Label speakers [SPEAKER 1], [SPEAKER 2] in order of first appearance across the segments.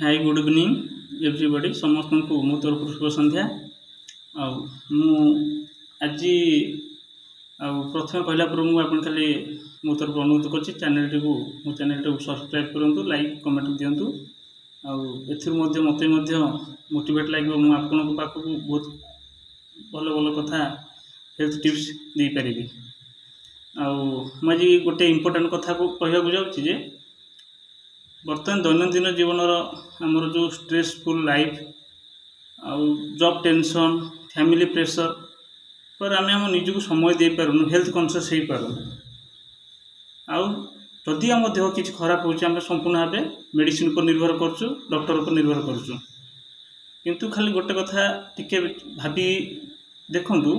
[SPEAKER 1] Hi good evening everybody समस्त को मो तरफ शुभ संध्या आज प्रथम कहला पर मुझे खाली मो तरफ अनुरोध कर चैनल को मो चैनल को सब्सक्राइब करूँ लाइक कमेंट दिंतु आते मत मोटिवेट लगे मुझे पाखक बहुत भल भल कथा हेल्थ टिप्स दे पारि आज गोटे इम्पोर्टाट कथा को कहवाक जाऊँगी बर्तमान दैनंदिन जीवन आमर जो स्ट्रेसफुल लाइफ आउ जॉब टेंशन फैमिली प्रेशर पर आम आम निज को समय दे पारुनु हेल्थ कॉन्शियस हो पारुनु आदि आम देह किसी खराब हो संपूर्ण भाव मेडिसिन पर निर्भर करचु डॉक्टर पर निर्भर करचु किंतु खाली गोटे कथा टिके भाभी देखंतु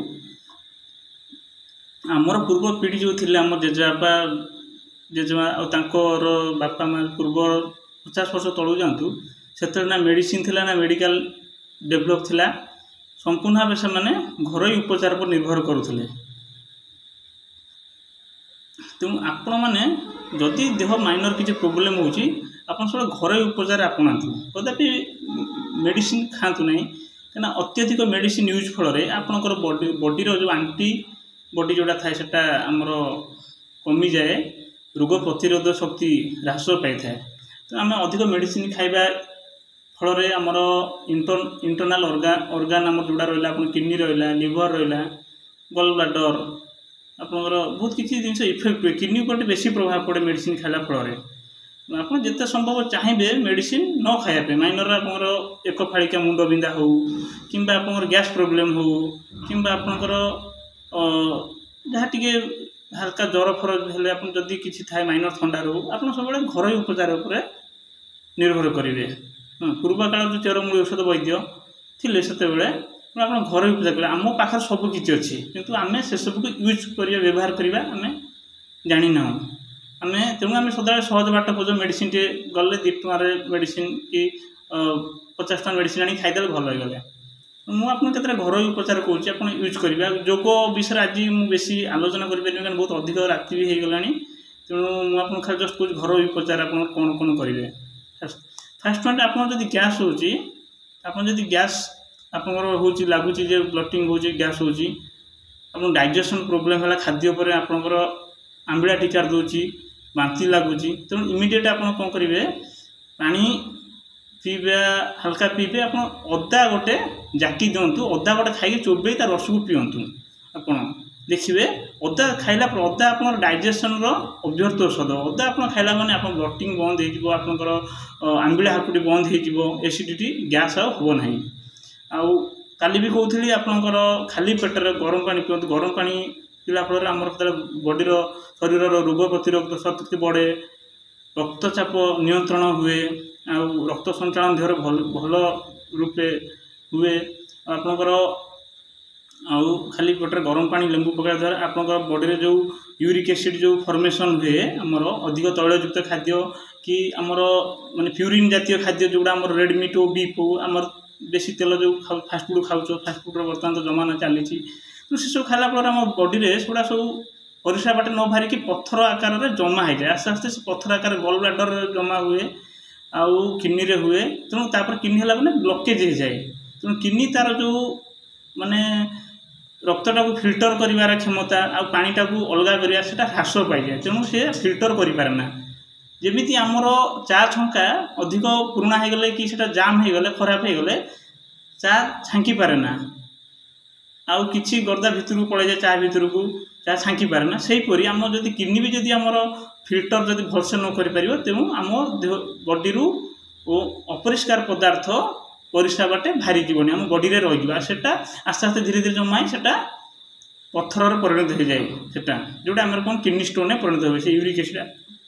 [SPEAKER 1] आमर पूर्व पीढ़ी जो थिले आम जेजेबापा जेजेमा और बापा माँ पूर्व 50 वर्ष तलू जातु से ना मेडिसिन थिला ना मेडिकल डेभलप थिला संपूर्ण भाव से माने घरोई उपचार पर निर्भर करुले तेणु आपण मैंने जदि देह माइनर किसी प्रोब्लेम होची आपन सब घरोई उपचार आपणातु कदापि मेडिसिन खातु नहीं कहीं अत्यधिक मेडिसिन यूज फल आपणकर बॉडी जो आंटी बॉडी जोड़ा थाए सेटा आमर कमी जाए रोग प्रतिरोध शक्ति ह्रास पाई था तो आम अधिक मेडिसिन खाइबा फल आमर इंटरनाल ऑर्गन आम जोड़ा रहा किडनी रहा लिवर रहा गल ब्लाडर आपंकर बहुत किसी जिन इफेक्ट हुए किडनी पर बेसी प्रभाव पड़े मेडिसिन खाला फल आप जिते संभव चाहिए मेडिसिन न खायापे माइनर आपर एक फाड़िका मुंड बिंधा हो कि गैस प्रोब्लेम हो कि आपंकर जहाँ टी हल्का ज्वर फर हेल्ले जदि किसी थाए माइनर थंडा रो आप सब घरोई उपचार उपर निर्भर करेंगे पूर्व काल जो चेरमूली औषध वैद्य थे से आप घरोई उपचार करें आम पाखे सबकि अच्छी किंतु आम से सब को यूज कर व्यवहार करवा आम जानी ना आम तेणु आम सदा सहज बाट खोज मेडिसिन टे गले 2 टकर मेडिसिन कि 50 टका मेडिसिन आनी खाईदे भल हो गले मुझे घरोई उपचार कौच आप यूज करवा जोग विषय आज मुझे बेसी आलोचना करें बहुत अधिक राति भी हो गला तेणु मुझे खाली जस्ट कौच घरोई उपचार आप कौन कौन करेंगे फास्ट पॉइंट आप गैस होती गैस आपंकर हो लगुच ब्लटिंग हो गैस हो डाइजेशन प्रोब्लेम है खाद्य पर आपंकर आंबिड़ा टिचार दूसरी बांती लगुच तेणु इमिडिएट आप कौन करेंगे पानी पीबे हल्का पीबे आप अदा गोटे जाकी दिंतु अदा गोटे खाई चोबे तार रस को पींतु आप देखिए अदा खाइला अदा आप डाइजेशन अभ्यर्थ औषध अदा आप खाइला माने आप ब्लटिंग बंद हो आपंकर आंबिड़ा हाकुटी बंद हो एसिडिटी गैस आव ना आउ काली भी कहती आपंकर खाली पेटर गरम पानी पींतु गरम पानी पीला फल आम बॉडी शरीर रोग प्रतिरोधक शक्ति बढ़े रक्तचाप नियंत्रण हुए आ रक्त संचालन देहर भल रूपे हुए आपंकर आउ खाली पेटर गरम पानी लेंबू पकाया द्वारा आपंकर बॉडी जो यूरिक एसिड जो फॉर्मेशन हुए आमर अधिक तैलयुक्त खाद्य कि आमर माने प्यूरिन जातीय खाद्य जोड़ा आमर रेड मीट हो बीफ हो आमर बेसी तेल जो फास्टफुड खाऊ फास्टफुड बर्तमान तो जमाना चली तो से सब खाला फल आम बॉडी से सब परिस्रा बाटे न बाहरिकी पत्थर आकार में जमा हो जाए आस्ते आस्ते से पत्थर आकार गल ब्लाडर जमा हुए आउ किडनी रे हुए तेणु तापर किडनी है मैंने ब्लकेज हो जाए तेणु किडनी तार जो माने रक्तटा को फिल्टर कर क्षमता आ पानीटा को अलग करवा ह्रास पाई जाए तेणु से फिल्टर करना जमी आमर चा छंका अधिक पुराणा हो गले कि जाम हो गले खराब हो गले चा छांकी पारे ना आउ किछि गर्दा भितर पड़े जाए चा भितर को चा छांकी पारे ना सेहीपरि आम जदि किडनी भी जदि आमर फिल्टर जदि भलसे न कर पारिबो तेणु आम देह बॉडी रु अपरिष्कार पदार्थ परिस्रा बाटे भारी जीवनी आम बॉडी रे रही सेटा आस्ते आस्ते धीरे धीरे जमा सेटा पत्थर परिणत हो जाए सेटा जोटा आम कौन किडनी स्टोन परिणत हो यूरिक एसिड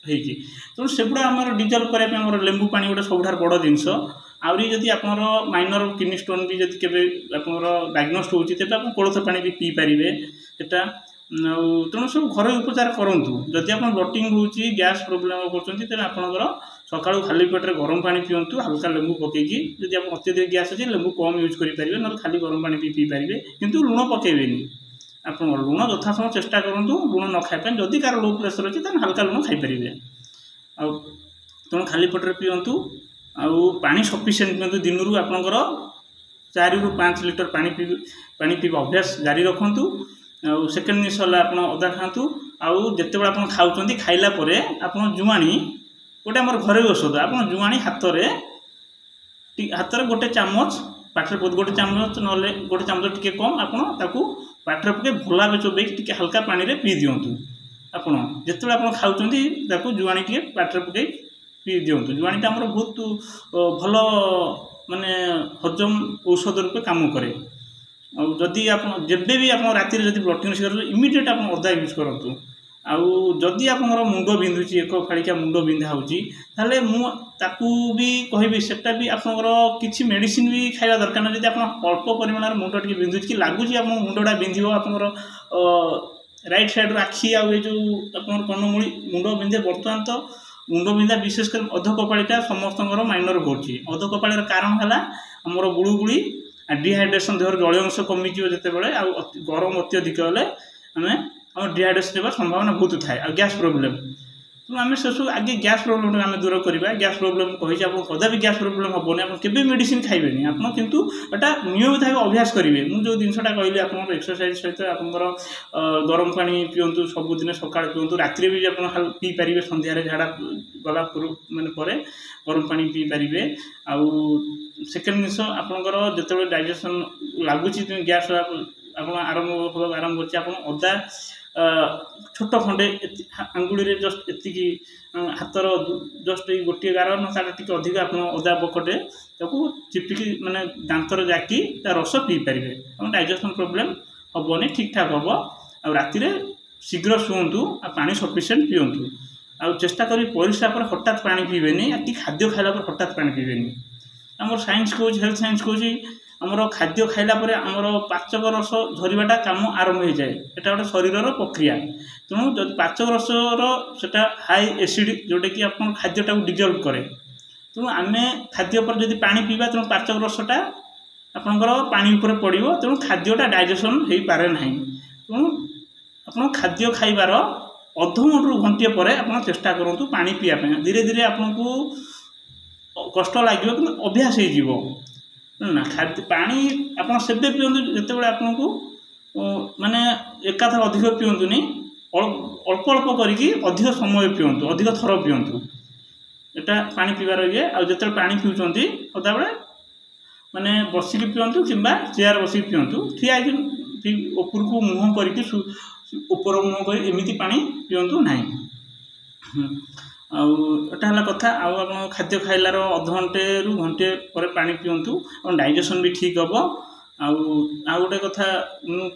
[SPEAKER 1] होती तेणु सेगुड़ा आम डिजल्व करने लेंबू पानी गोटे सब बड़ जिनस आहरी जदि आप माइनर किडनी स्टोन भी जब केवे डायग्नोस्ट होती आप कोलथ पानी भी पी पारे सेटा तेणु सब घरोई उपचार करूँ जदि आप ब्लटिंग हो गैस प्रोब्लेम कर सकाळु खाली पेटे गरम पानी पींतु हल्का लेंबू पकईकी जदि आप अत्यधिक गैस अच्छे लेंबू कम यूज करेंगे ना खाली गरम पानी पी पारे किंतु लुण पकेबेनी आप लुण यथा समय चेष्टा करूँ लुण न खाई जदि कार लो प्रेसर अच्छे हल्का लुण खाईपारे तेणु खाली पेटे पींतु आउ पानी सफिशिएंट पियंतु दिन रु आपनकर 4 रु 5 लिटर पानी पीवा अभ्यास जारी रखंतु। आउ सेकेंड जिनिस होला आपण अदा खातु। आउ जते बेला आपण खाउचंती खाइला परे आपण जुआणी गोटे हमर घरे औषध आपण जुआणी हाथ गोटे चामच पाठर गोटे चामच नले गोटे चामच टिके कम आपण ताकू पाठर पके भला बे चोबे टिके हल्का पानी रे पी दियंतु। आपण जते बेला आपण खाउचंती ताकू जुआणी टिके पाठर पके पी दियंतु। जुआणीटा हमर बहुत भलो माने हजम औषध रूपे काम करे। और जदि आप जेबे भी आप राति जब ब्लड टेस्ट इमिडिएट आप अदा यूज करूँ। आउ जदि आप मुंड बिंधुची एक फाड़िका मुंड बिंधा होले मुझे भी कहबी सेटा भी आपंकर किसी मेडिसिन भी खाଇବା दरकार ना। जब आप अल्प परिमाण मुंड टी बिंधुची कि लगुच आप मुंडा बिंधो आपंकर राइट साइड आखि आउ जो आप कर्णमूली मुंड बिंधे। बर्तमान तो मुंड बिंधा विशेषकर अधकपाळीटा समस्त माइनर होची। अधकपाळीर कारण है आमर गुड़ुगुड़ी डिहाइड्रेशन देहर जल अंश कमिज जिते गरम अत्यधिक हेल्ले आम डिहाइड्रेशन होगा संभावना बहुत थाए। आ गैस प्रोब्लेम तेणु आम से सब आगे गैस प्रोब्लेम आम दूर करवा। गैस प्रोब्लेम कही आप कदा भी गैस प्रोब्लेम हेनी आप केवे मेडिसिन खाइबेनी आप किंतु एटा नियमित भाव अभ्यास करेंगे। मुझे जिनसा कहली आप एक्सरसाइज सहित आपर गरम पानी पिंतु सबुदिन सकाल पिंतु राति भी आप पी पारे सन्धार झाड़ा गला मानने गरम पानी पी पारे। आउ सेकेंड जिनस आपंकर जो डाइजेशन लगुच गैस आप आरंभ कर अदा छोट खंडे आंगुड़ी जस्ट एति हाथर जस्ट गोटे गार ना टी अधिक आप अदा बकटे चिपिकी माने दांतर जाकी रस पी पारे। डाइजेशन प्रोब्लेम हेनी ठीक ठाक हम। आ राति शीघ्र शुंतु पानी सफिशिएंट पियंतु। आ चेष्टा करी परिश्रा पर हठात पानी पीबेनी कि खाद्य खाइला पर हठात पानी पीबेनी। आमर साइंस कहूँ हेल्थ साइंस कहूँ आमर खाद्य खाइला परे आमर पाचक रस झरवाटा काम आरंभ हो जाए। एटा गोटे शरीर प्रक्रिया। तेणु जब पाचक रसर सेटा हाई एसिड जोटा कि आप खाद्यटा डिजल्व करे। तेणु आम खाद्य पर जब पानी पीवा तेणु पाचक रसटा आपंकर पानी उपर पड़ो। तेणु खाद्यटा डाइजेशन हो पारे ना। तेणु आप खाद्य खाइबार अधघंटे रु घंटे पर आप चेष्टा करूँ पानी पीवाई। धीरे धीरे आपको कष्ट लगे कि अभ्यास हो ना। खाद्य पानी आप सेबे पिंतु जिते बड़े आपको माने एकाथर अधिक पिंतुनी अल्प अल्प करके अधिक समय पिंतु अधिक थर पिंतु। एटा पानी पीवार ये आते पानी पिउचंती अदा बेले माने बसिक पिंतु कि चेयर बसिक पिंतु। ठिया ऊपर को मुँह करके ऊपर मुँह कर एमती पानी पिंतु ना। आउटा है कथा। आप खाद्य खाइलार अधघंटे रु घंटे पर पानी पिंतु डाइजेशन भी ठीक हम। आउ गोटे कथा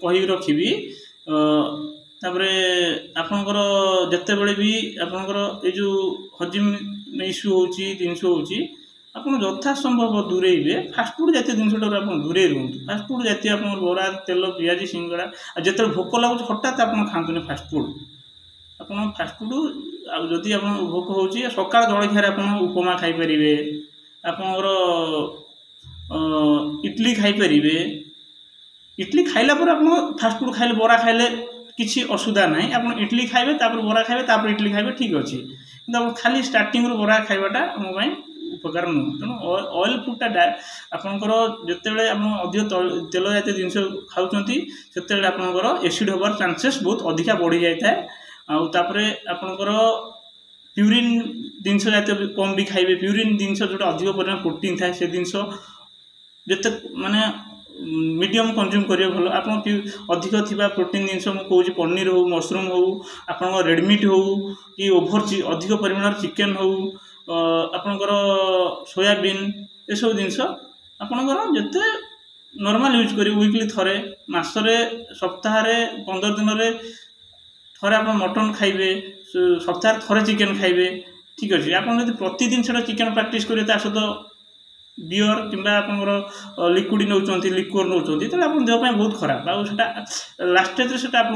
[SPEAKER 1] कही रखी तापरे आपणकर जिते बड़े भी आपणकर ये जो हजम इश्यू होची जिनस होची आपन यथा संभव दूरेबे। फास्टफुड जातीय जिनटा आप दूरे रुहतु। फास्टफुड जातीय आप बरा तेल पियाजी सिंगड़ा जिते भोक लगुच हठात आप खातुनि फास्टफुड। आप फास्टफुड आदि आप भोक हो सका जलखियार आप उपमा खाईपर आप इडली खाईपर। इडली खाइला पर आप फास्टफुड खाइले बरा खाइले किसी असुविधा ना। आप इडली खाइबे तापर बरा खाइबे तापर इडली खाइबे ठीक अच्छे। कि खाली स्टार्टिंग बरा खाइबाटा आम उपकार नुह। तेणु ऑयल फुडटा आपंकर जिते अधिक तेल जातीय जिन खाऊँगी से आपंकर एसिड होबार चांसेस बहुत अधिका बढ़ी जाए। आउे आपंकर प्यूरिन जिनस जातीय कम भी खाइबे। प्यूरिन जिनस जो अधिक परिमाण प्रोटीन थाए से जिनस जिते माने मीडियम कंज्यूम करिए भल। आप अधिक थिबा प्रोटीन जिनस मुझे कहूँ पनीर हो मशरूम हो आप रेडमीट हो कि ओभर अधिक परिमाण चिकेन हो आपंकर सोयाबीन ये सब जिनस आपंकर जिते नॉर्मल यूज करी वीकली थरे मासरे सप्ताह 15 दिन थरे आप मटन खाइबे सप्ताह थरे चिकेन खाइबे ठीक अच्छे। आप प्रतिदिन से चिकेन प्रैक्टिस करेंगे ता सहित बियर कि लिक्विड नौ लिक्वर नौ तो आप देहपाई बहुत खराब। आटा लास्ट स्टेज से आप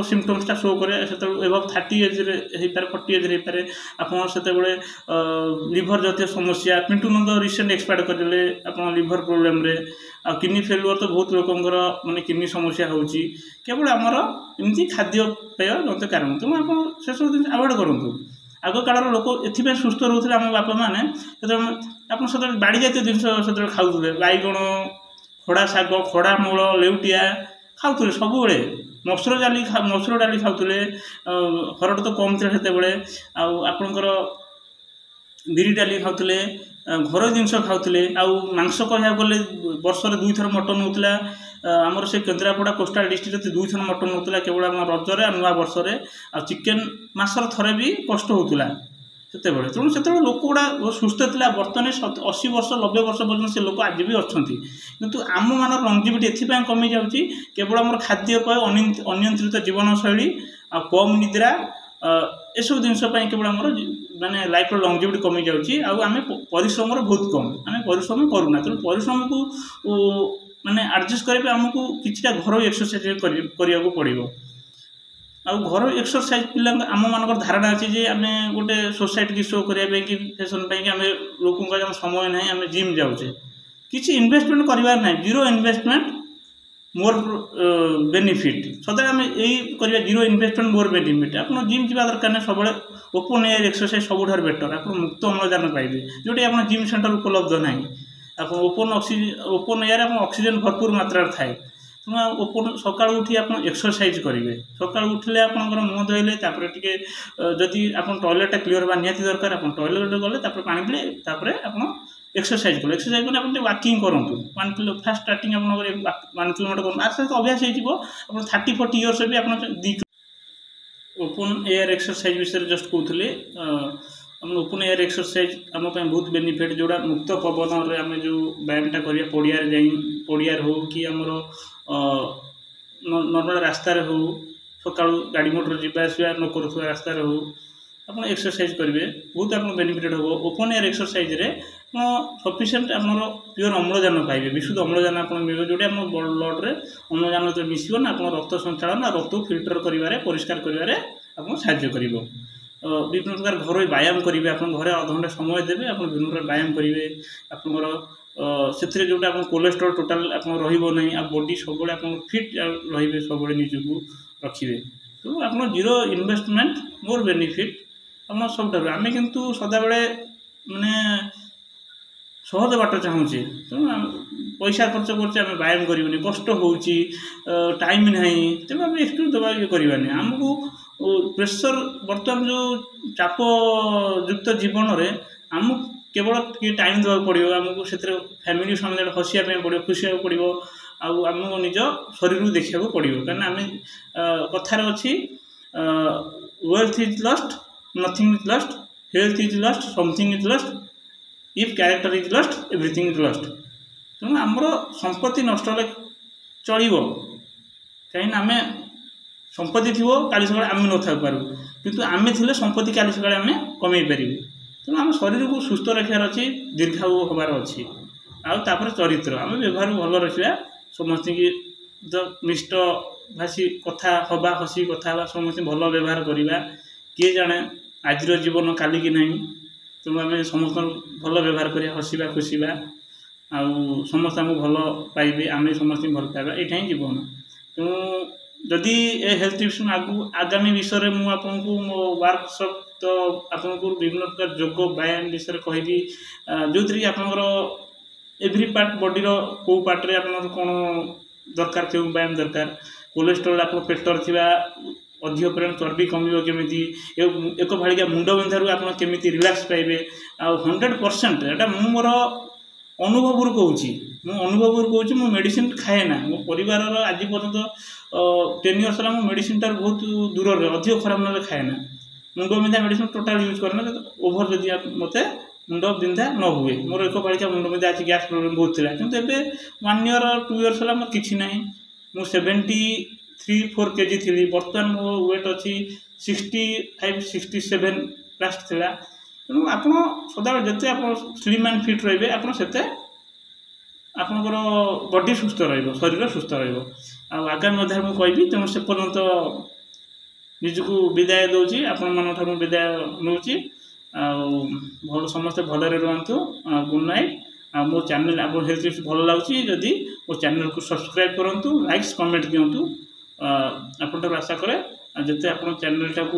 [SPEAKER 1] सिम्पटम्सटा शो करे से एभव 30 एज्रे हो पारे 40 एज्रे हो पारे आप लिभर जातीय समस्या। पिंटू नंद रिसेंट एक्सपायर करले आप लिभर प्रोब्लेम रे आ किडनी फेलुअर तो बहुत लोकंर माने किडनी समस्या होची केवल आमर एमती खाद्यपेय जत कारण। तेणु आप से सब दिन अवॉइड करूँ। आग कालर लोक एथि सुस्थ रोते आम बापा मैंने आप बाड़ी जातीय जिन से खाऊे बैगण खड़ा शाग खड़ा मूल लेउटिया खाऊे सब मसुर डाली खाऊे हरड़ तो कम थे से आपणकर बिरी डाली खाऊे घर जिनस खाऊे आंस कह गले वर्ष 2 थर मटन होता आमर से केन्द्रापड़ा कोस्टाल डिस्ट्रिक्ट 2 थर मटन होता केवल आम रजरे आ नुआ वर्ष आ चिकेन मसर थरे भी कष्ट होता से तेणु से लोक गुड़ा सुस्थ था बर्तमान 80 वर्ष 90 वर्ष पर्यटन से लोक आज भी अच्छा किंतु आम मान लंजिविटी एथपाई कमी जाऊँगी केवल आम खाद्यपेय अनियंत्रित जीवन शैली आ कम निद्रा एसबू जिनपाई केवल आम माने लाइफ लंजिविटी कमी जाऊँगी आम परिश्रम बहुत कम आम परिश्रम करूना तेणु परिश्रम को माने एडजस्ट करके आमको किछिटा घर एक्सरसाइज करने को पड़ो आ घर एक्सरसाइज पिला आम मान धारणा अच्छी जे आम गोटे सोसाइटी की शो करने कि फैशन कि आम लोक समय ना आम जिम जाऊे किसी इन्वेस्टमेंट करार ना जीरो इन्वेस्टमेंट मोर बेनिफिट सदा आम यही करवा जीरो इन्वेस्टमेंट मोर बेनिफिट आप जिम जावा दरकार ना सब ओपन एयर एक्सरसाइज सबुठ बेटर आप मुक्त अम्लजान पाइबे जोटी आप जिम सेंटर उपलब्ध ना आप ओपन एयर आप ऑक्सीजन भरपूर मात्रा थाए तेना ओपन सका उठी आप एक्सरसाइज करेंगे सका उठिले आप मुँह धोइले टे जदि आप टॉयलेट क्लीयर होगा निहाती दरकार आप टॉयलेट गले पानी पीले आप एक्सरसाइज कले आप वाकिंग करूँ 1 किलो फास्ट स्टार्टिंग आप 1 किलोमीटर करूँ आस्ते आस्ते अभ्यास हो 30-40 इयर्स भी आप 2 ओपन एयर एक्सरसाइज विषय जस्ट कहते ओपन एयर एक्सरसाइज आम बहुत बेनिफिट जोड़ा मुक्त पवन आम जो व्यायामटा करिया पड़ियार हो कि आमर नॉर्मल रास्ता हो सका गाड़ी मोटर जावासवा न कर रास्ता हो आप एक्सरसाइज करेंगे बहुत आप बेनिफिट हम ओपन एयर एक्सरसाइज रे सफिसीयंट आप प्योर अम्लजान पाइबे विशुद्ध अम्लजान आप मिले जोटी आम ब्लड रे अम्लजान जो मिसब ना आप रक्त संचालन रक्त फिल्टर कर परिष्कार कर साहाय्य कर विभिन्न प्रकार घर व्यायाम करेंगे आप घरे अधघंटे समय देवे आप विभिन्न प्रकार व्यायाम करेंगे आपंकर से जोटा आप कोलेस्ट्रोल टोटाल आप रही आप बॉडी सब आप फिट रे सब निजक रखिए तो आप जीरो इन्वेस्टमेंट मोर बेनिफिट आप सब आम किंतु सदा बेले माने सहज बाट चाहूँचे तेणु पैसा खर्च कर व्यायाम करें कष्ट हो टाइम ना तेणु आम एक्सक्यूज दबा ये करवानी आमको प्रेसर बर्तमान जो चाप युक्त जीवन में आम केवल टाइम देवा पड़ो आमको से फैमिली सामने हसिया पड़ो खुशी पड़ो आम निज शरीर देखा पड़ो कहीं आम कथार अच्छी wealth is lost nothing is lost health is lost something is lost if character is lost everything is lost तेणु आमर संपत्ति नष्ट हे चलो कहीं आम संपत्ति थी काली सका आम न पारू किंतु आम थे संपत्ति काली सका आम कमे पारे तेणु आम शरीर को सुस्थ रखार अच्छी दीर्घायु हबार अच्छी आपर चरित्र आम व्यवहार भल रखा समस्त की जो मिष्ट भाषी कथा हवा हसी कथा समस्त भल व्यवहार करवा किए जाने आज जीवन काली की नहीं तेणु आम समस्त भल व्यवहार करा हसवा खुशा समस्त आमको भल पाइबे आम समस्त भल पाइबा यहाँ ही जीवन तेणु जदि ए हेल्थ टिप्स आगामी विषय में आपको मो वर्कशॉप तो आपको विभिन्न प्रकार योग व्यायाम विषय कहबी जो थी आपंकर एव्री पार्ट बॉडी को पार्ट रे आप कौन दरकार क्यों व्यायाम दरकार कोलेस्ट्रोल आप पेटर थी अधिक परिमाण चर्बी कमिब केमी एक भाड़िका मुंड बिंधारू आप केमी रिलैक्स पाइबे आ 100% एटा मोर अनुभव कहूँ मु मेडिसिन खाए ना मो परिवार आज पर्यंत 10 इयर्स है मेडिसिन टार बहुत दूर अधिक खराब ना खाए ना मुंड बिंधा मेडिसिन टोटाल यूज करना ओभर जदि मत मुंड बिंधा न हुए मोर एक भाड़िका मुंड बिंधा आज गैस प्रोब्लेम बहुत था कि 1 ईयर 2 इयर्स है मोर कि ना मु 73-4 kg थी बर्तमान मो वेट अच्छी 65-67 लास्ट था तेणु आप सदा जिते आप स्लिम एंड फिट रे आप आपंकर बॉडी सुस्थ शरीर सुस्थ आगामी अध्याय मुझे कहबी तेणु से पर्यंत निजक विदाय दूसरी आपण विदाय नौ समस्ते भलरे रुहतु गुड नाइट मो चैनल आप हेल्थ टिप्स भल लगे जदि मो चैनल को सब्सक्राइब करूँ लाइक्स कमेंट दिंतु आपन आशा कै जिते आप चैनल टाक